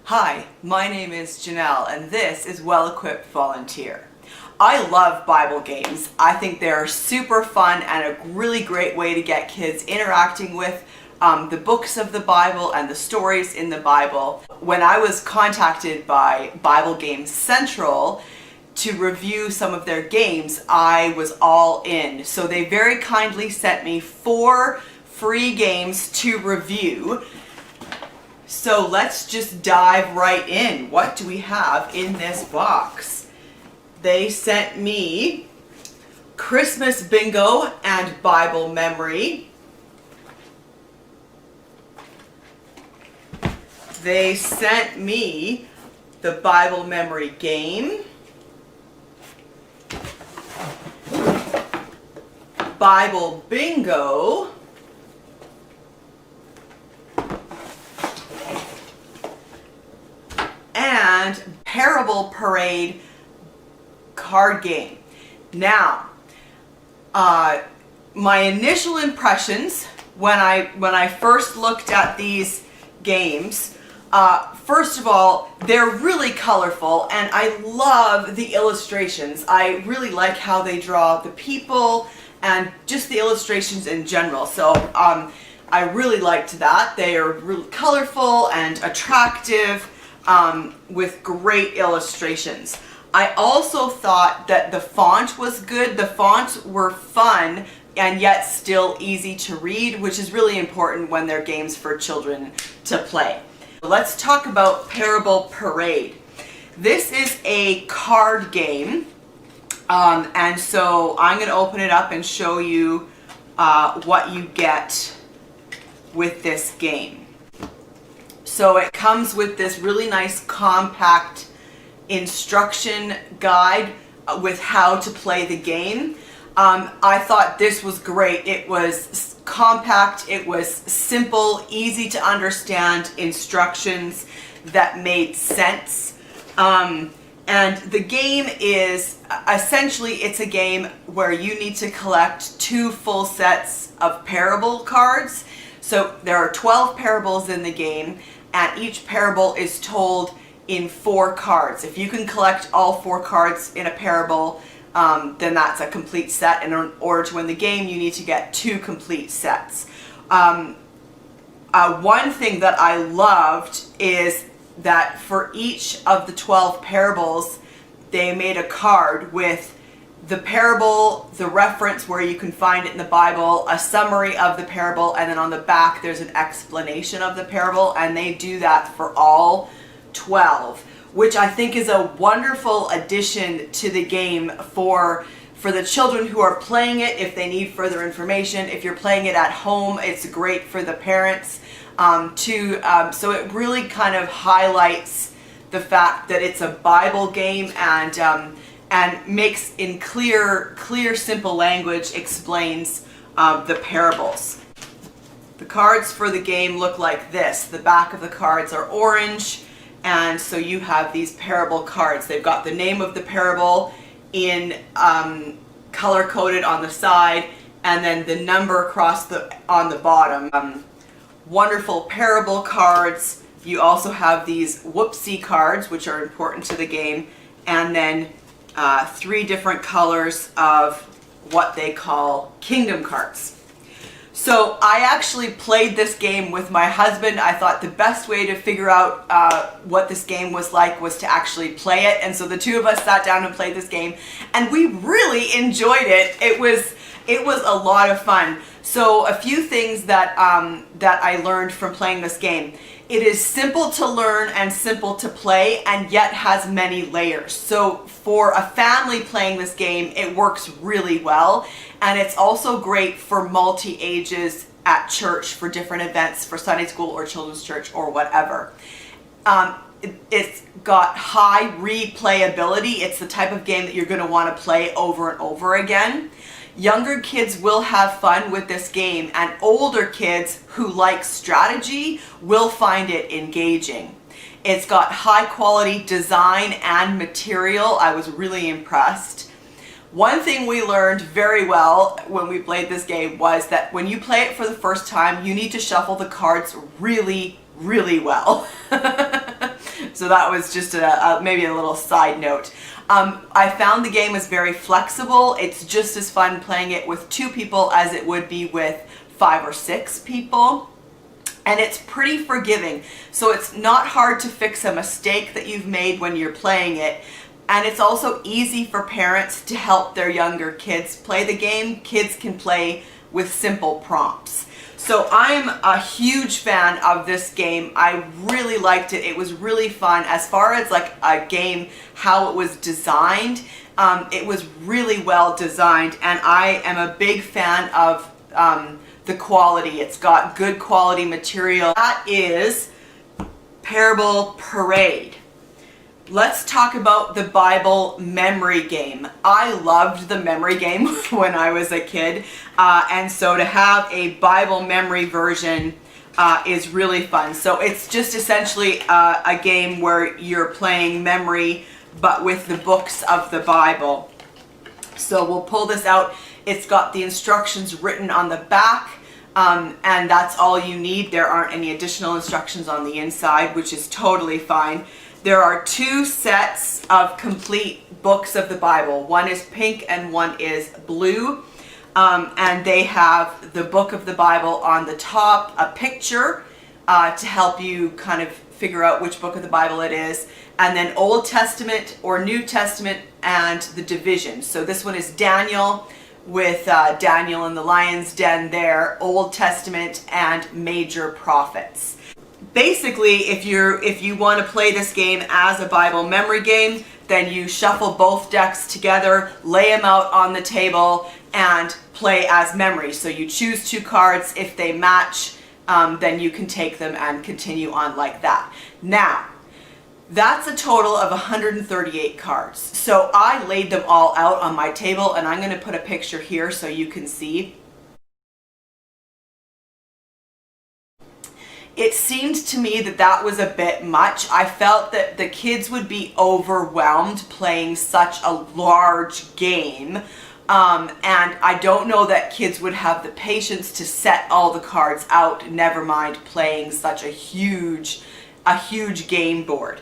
Hi, my name is Janelle and this is Well Equipped Volunteer. I love Bible games. I think they're super fun and a really great way to get kids interacting with the books of the Bible and the stories in the Bible. When I was contacted by Bible Games Central to review some of their games, I was all in. So they very kindly sent me 4 free games to review. So let's just dive right in. What do we have in this box? They sent me Christmas Bingo and Bible Memory. They sent me the Bible Memory game, Bible Bingo, and Parable Parade card game. Now, my initial impressions when I first looked at these games, first of all, they're really colorful and I love the illustrations. I really like how they draw the people and just the illustrations in general. So I really liked that. They are really colorful and attractive, with great illustrations. I also thought that the font was good. The fonts were fun and yet still easy to read, which is really important when they're games for children to play. Let's talk about Parable Parade. This is a card game, and so I'm going to open it up and show you what you get with this game. So it comes with this really nice compact instruction guide with how to play the game. I thought this was great. It was compact, it was simple, easy to understand instructions that made sense. And the game is essentially, it's a game where you need to collect 2 full sets of parable cards. So there are 12 parables in the game, and each parable is told in 4 cards. If you can collect all 4 cards in a parable, then that's a complete set, and in order to win the game you need to get 2 complete sets. One thing that I loved is that for each of the 12 parables they made a card with the parable, the reference where you can find it in the Bible, a summary of the parable, and then on the back there's an explanation of the parable, and they do that for all 12, which I think is a wonderful addition to the game for the children who are playing it if they need further information. If you're playing it at home, it's great for the parents too. So it really kind of highlights the fact that it's a Bible game and makes in clear, simple language explains the parables. The cards for the game look like this. The back of the cards are orange, and so you have these parable cards. They've got the name of the parable in color coded on the side, and then the number across on the bottom. Wonderful parable cards. You also have these whoopsie cards, which are important to the game, and then 3 different colors of what they call kingdom cards. So I actually played this game with my husband. I thought the best way to figure out what this game was like was to actually play it, and so the 2 of us sat down and played this game, and we really enjoyed it. It was a lot of fun. So a few things that I learned from playing this game. It is simple to learn and simple to play, and yet has many layers. So for a family playing this game, it works really well, and it's also great for multi-ages at church for different events, for Sunday school or children's church or whatever. It's got high replayability. It's the type of game that you're going to want to play over and over again. Younger kids will have fun with this game, and older kids who like strategy will find it engaging. It's got high quality design and material. I was really impressed. One thing we learned very well when we played this game was that when you play it for the first time, you need to shuffle the cards really, really well. So that was just maybe a little side note. I found the game is very flexible. It's just as fun playing it with 2 people as it would be with 5 or 6 people. And it's pretty forgiving. So it's not hard to fix a mistake that you've made when you're playing it. And it's also easy for parents to help their younger kids play the game. Kids can play with simple prompts. So I'm a huge fan of this game. I really liked it. It was really fun. As far as like a game, how it was designed, it was really well designed, and I am a big fan of the quality. It's got good quality material. That is Parable Parade. Let's talk about the Bible memory game. I loved the memory game when I was a kid, and so to have a Bible memory version is really fun. So it's just essentially a game where you're playing memory, but with the books of the Bible. So we'll pull this out. It's got the instructions written on the back, and that's all you need. There aren't any additional instructions on the inside, which is totally fine. There are 2 sets of complete books of the Bible. One is pink and one is blue. And they have the book of the Bible on the top, a picture to help you kind of figure out which book of the Bible it is. And then Old Testament or New Testament and the division. So this one is Daniel with Daniel in the lion's den there, Old Testament and major prophets. Basically, if you want to play this game as a Bible memory game, then you shuffle both decks together, lay them out on the table, and play as memory. So you choose 2 cards. If they match, then you can take them and continue on like that. Now, that's a total of 138 cards. So I laid them all out on my table, and I'm going to put a picture here so you can see. It seemed to me that that was a bit much. I felt that the kids would be overwhelmed playing such a large game. And I don't know that kids would have the patience to set all the cards out, never mind playing such a huge game board.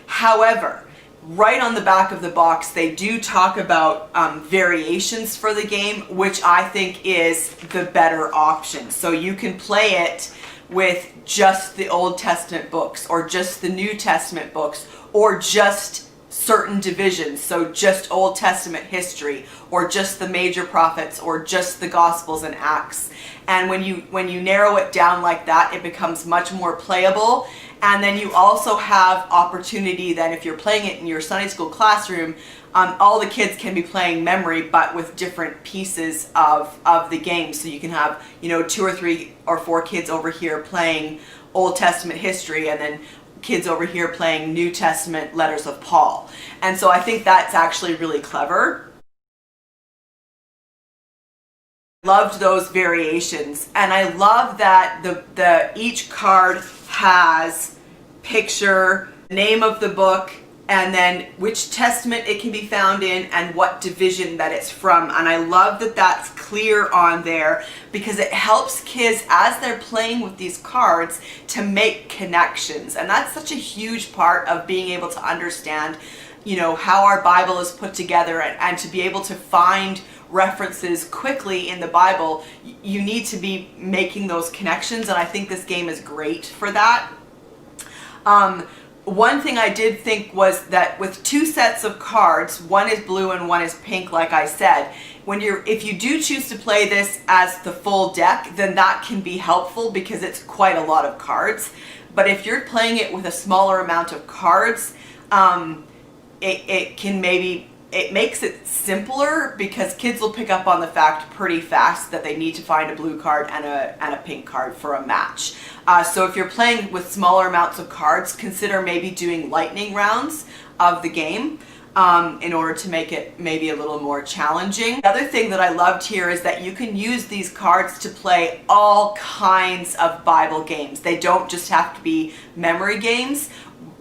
However, right on the back of the box, they do talk about variations for the game, which I think is the better option. So you can play it with just the Old Testament books, or just the New Testament books, or just certain divisions, so just Old Testament history, or just the major prophets, or just the Gospels and Acts. And when you narrow it down like that, it becomes much more playable. And then you also have opportunity then, if you're playing it in your Sunday school classroom, all the kids can be playing memory, but with different pieces of the game. So you can have, 2 or 3 or 4 kids over here playing Old Testament history, and then kids over here playing New Testament letters of Paul. And so I think that's actually really clever. Loved those variations, and I love that each card has picture, name of the book, and then which testament it can be found in and what division that it's from. And I love that that's clear on there, because it helps kids as they're playing with these cards to make connections. And that's such a huge part of being able to understand, how our Bible is put together, and to be able to find references quickly in the Bible. You need to be making those connections, and I think this game is great for that. One thing I did think was that with 2 sets of cards, one is blue and one is pink, like I said, if you do choose to play this as the full deck, then that can be helpful because it's quite a lot of cards. But if you're playing it with a smaller amount of cards, it makes it simpler, because kids will pick up on the fact pretty fast that they need to find a blue card and a pink card for a match. So if you're playing with smaller amounts of cards, consider maybe doing lightning rounds of the game in order to make it maybe a little more challenging. The other thing that I loved here is that you can use these cards to play all kinds of Bible games. They don't just have to be memory games,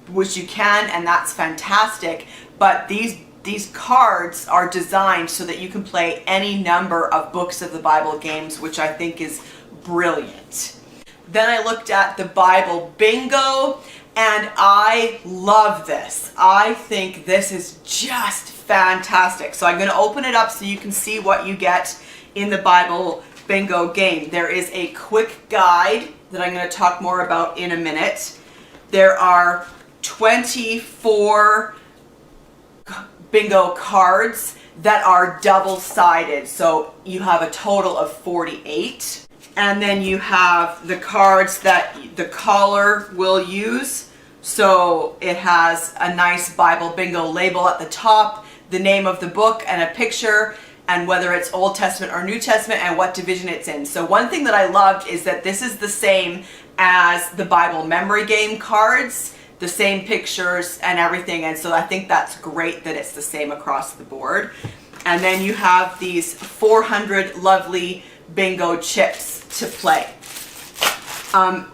which you can, and that's fantastic, but these cards are designed so that you can play any number of books of the Bible games, which I think is brilliant. Then I looked at the Bible bingo, And I love this. I think this is just fantastic. So I'm going to open it up so you can see what you get in the Bible bingo game. There is a quick guide that I'm going to talk more about in a minute. There are 24 bingo cards that are double-sided. So you have a total of 48. And then you have the cards that the caller will use. So it has a nice Bible bingo label at the top, the name of the book and a picture, and whether it's Old Testament or New Testament and what division it's in. So one thing that I loved is that this is the same as the Bible memory game cards, the same pictures and everything. And so I think that's great that it's the same across the board. And then you have these 400 lovely bingo chips to play.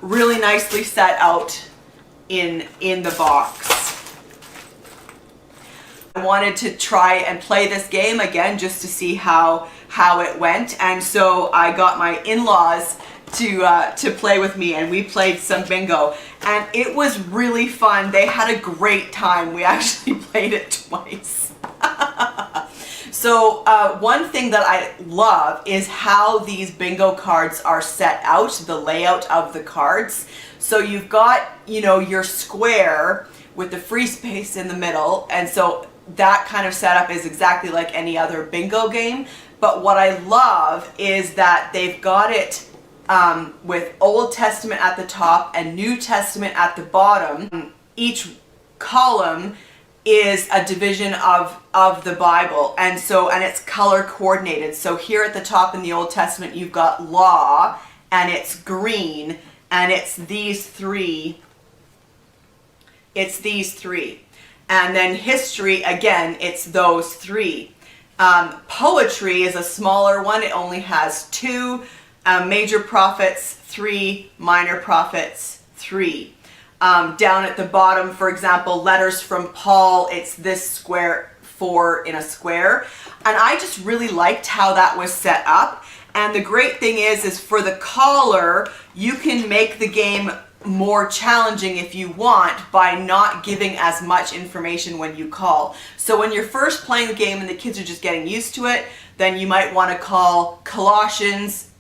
Really nicely set out in the box. I wanted to try and play this game again just to see how it went, and so I got my in-laws to play with me, and we played some bingo, and it was really fun. They had a great time. We actually played it twice. So one thing that I love is how these bingo cards are set out, the layout of the cards. So you've got, you know, your square with the free space in the middle, and so that kind of setup is exactly like any other bingo game. But what I love is that they've got it with Old Testament at the top and New Testament at the bottom. Each column is a division of the Bible, and it's color coordinated. So here at the top in the Old Testament you've got law, and it's green, and it's these three. And then history, again, it's those three. Poetry is a smaller one. It only has 2 major prophets, 3 minor prophets, 3. Down at the bottom, for example, letters from Paul, it's this square, 4 in a square. And I just really liked how that was set up. And the great thing is for the caller, you can make the game more challenging if you want by not giving as much information when you call. So when you're first playing the game and the kids are just getting used to it, then you might want to call Colossians,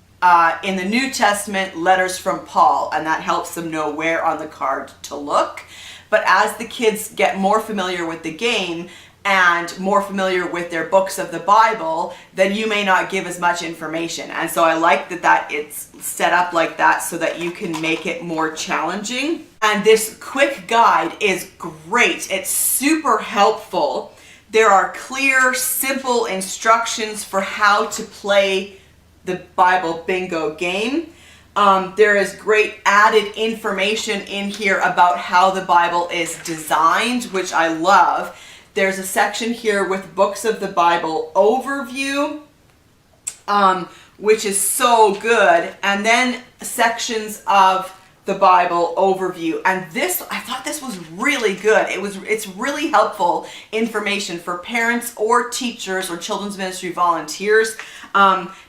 in the New Testament, letters from Paul, and that helps them know where on the card to look. But as the kids get more familiar with the game and more familiar with their books of the Bible, then you may not give as much information. And so I like that it's set up like that so that you can make it more challenging. And this quick guide is great. It's super helpful. There are clear, simple instructions for how to play the Bible bingo game. There is great added information in here about how the Bible is designed, which I love. There's a section here with books of the Bible overview, which is so good, and then sections of the Bible overview. And this, I thought this was really good. It's really helpful information for parents or teachers or children's ministry volunteers,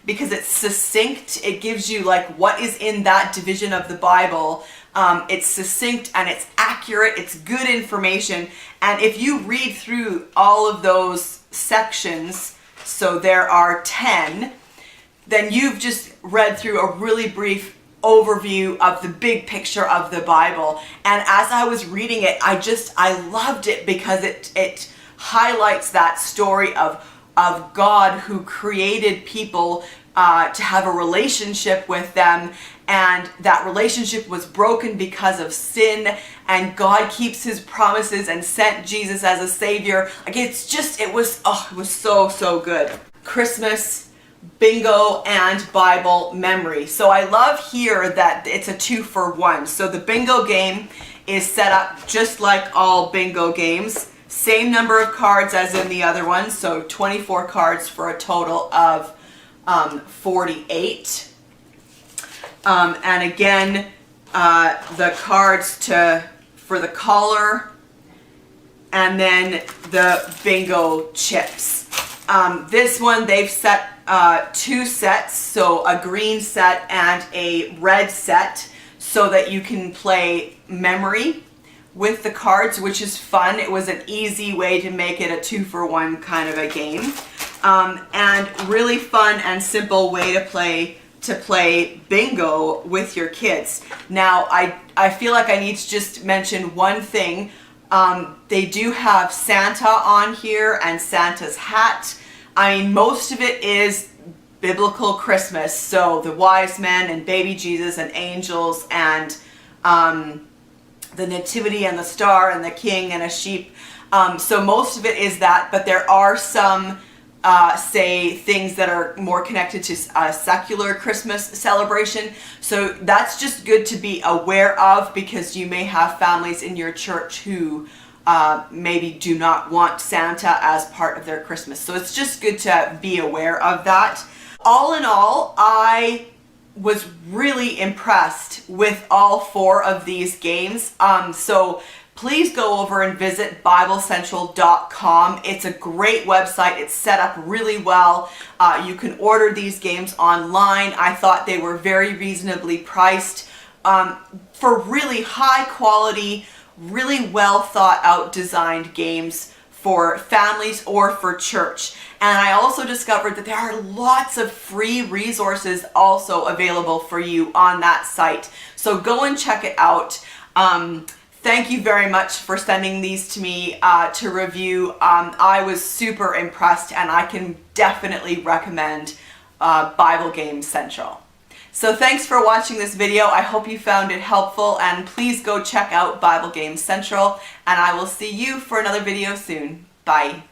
because it's succinct. It gives you like what is in that division of the Bible. It's succinct and it's accurate. It's good information. And if you read through all of those sections, so there are 10, then you've just read through a really brief overview of the big picture of the Bible. And as I was reading it, I loved it because it highlights that story of God who created people to have a relationship with them, and that relationship was broken because of sin, and God keeps his promises and sent Jesus as a savior. Like it was so good. Christmas, bingo, and Bible memory. So I love here that it's a 2-for-1. So the bingo game is set up just like all bingo games. Same number of cards as in the other one, so 24 cards for a total of 48. And again, the cards for the caller, and then the bingo chips. This one they've set 2 sets, so a green set and a red set, so that you can play memory with the cards, which is fun. It was an easy way to make it a 2-for-1 kind of a game. And really fun and simple way to play bingo with your kids. Now, I feel like I need to just mention one thing. They do have Santa on here and Santa's hat. I mean, most of it is biblical Christmas, so the wise men and baby Jesus and angels and the nativity and the star and the king and a sheep. So most of it is that, but there are some say things that are more connected to a secular Christmas celebration. So that's just good to be aware of, because you may have families in your church who maybe do not want Santa as part of their Christmas. So it's just good to be aware of that. All in all, I was really impressed with all 4 of these games. So please go over and visit BibleCentral.com. It's a great website. It's set up really well. You can order these games online. I thought they were very reasonably priced for really high quality, really well thought out designed games for families or for church. And I also discovered that there are lots of free resources also available for you on that site. So go and check it out. Thank you very much for sending these to me to review. I was super impressed, and I can definitely recommend Bible Games Central. So thanks for watching this video. I hope you found it helpful, and please go check out Bible Games Central, and I will see you for another video soon. Bye.